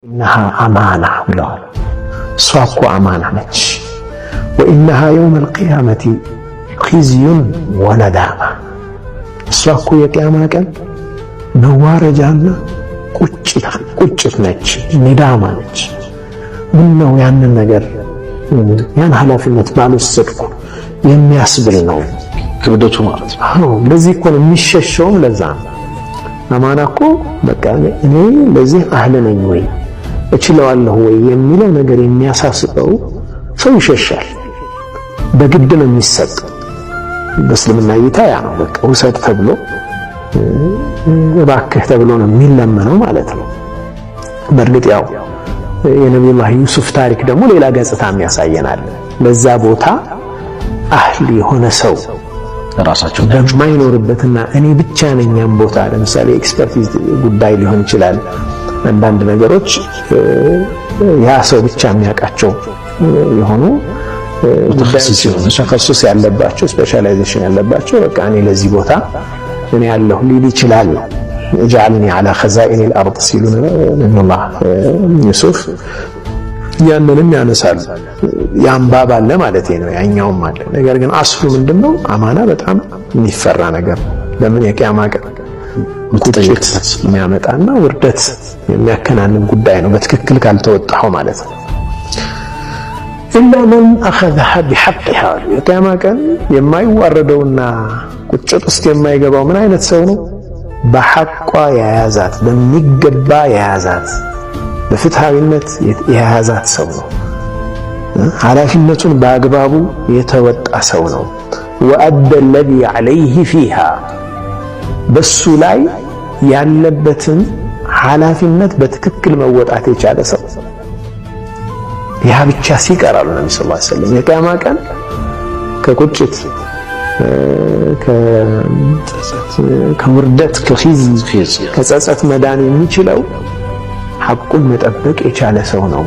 إنها أمانة ብለዋል። እሷ እኮ አማና ነች። وإنها يوم القيامة خزي وندامة እሷ እኮ የቂያማ ቀን መዋረጃና ቁጭት ነች፣ ንዳማ ነች። ምነው ያንን ነገር ያን ኃላፊነት ባልወሰድኩ የሚያስብል ነው ክብደቱ ማለት ነው። ለዚህ እኮ ነው የሚሸሸውም። ለዛ ነው አማና እኮ በቃ እኔ ለዚህ አህል ነኝ ወይ እችለዋለሁ ወይ የሚለው ነገር የሚያሳስበው ሰው ይሸሻል። በግድ ነው የሚሰጥ። በእስልምና እይታ ያ ነው በቃ ውሰድ ተብሎ እባክህ ተብሎ ነው የሚለመነው ማለት ነው። በእርግጥ ያው የነብዩላህ ዩሱፍ ታሪክ ደግሞ ሌላ ገጽታም ያሳየናል። በዛ ቦታ አህል የሆነ ሰው ራሳቸው በማይኖርበትና እኔ ብቻ ነኝ ያን ቦታ ለምሳሌ ኤክስፐርቲዝ ጉዳይ ሊሆን ይችላል። አንዳንድ ነገሮች ያ ሰው ብቻ የሚያውቃቸው የሆኑ ተኸሱስ ያለባቸው ስፔሻላይዜሽን ያለባቸው በቃ እኔ ለዚህ ቦታ እኔ ያለሁ ሊል ይችላል። እጃልኒ አላ ኸዛኢን الارض ሲሉ ነብዩላህ ዩሱፍ ያንንም ያነሳሉ። ያንባብ አለ ማለት ነው፣ ያኛውም አለ። ነገር ግን አስሉ ምንድነው? አማና በጣም የሚፈራ ነገር ነው። ለምን የቂያማ ቀን ቁጭት የሚያመጣና ውርደት የሚያከናንን ጉዳይ ነው በትክክል ካልተወጣው ማለት ነው። ኢላ መን አኸዘሃ ቢሐቅሃ የቂያማ ቀን የማይዋረደውና ቁጭት ውስጥ የማይገባው ምን አይነት ሰው ነው? በሐቋ የያዛት በሚገባ የያዛት በፍትሃዊነት የያዛት ሰው ነው። ኃላፊነቱን በአግባቡ የተወጣ ሰው ነው። ወአደ الذي عليه فيها በሱ ላይ ያለበትን ኃላፊነት በትክክል መወጣት የቻለ ሰው። ያ ብቻ ሲቀራሉ ነብዩ ሰለላሁ ዐለይሂ ወሰለም የቂያማ ቀን ከቁጭት ከውርደት ከጸጸት መዳን የሚችለው ሐቁን መጠበቅ የቻለ ሰው ነው።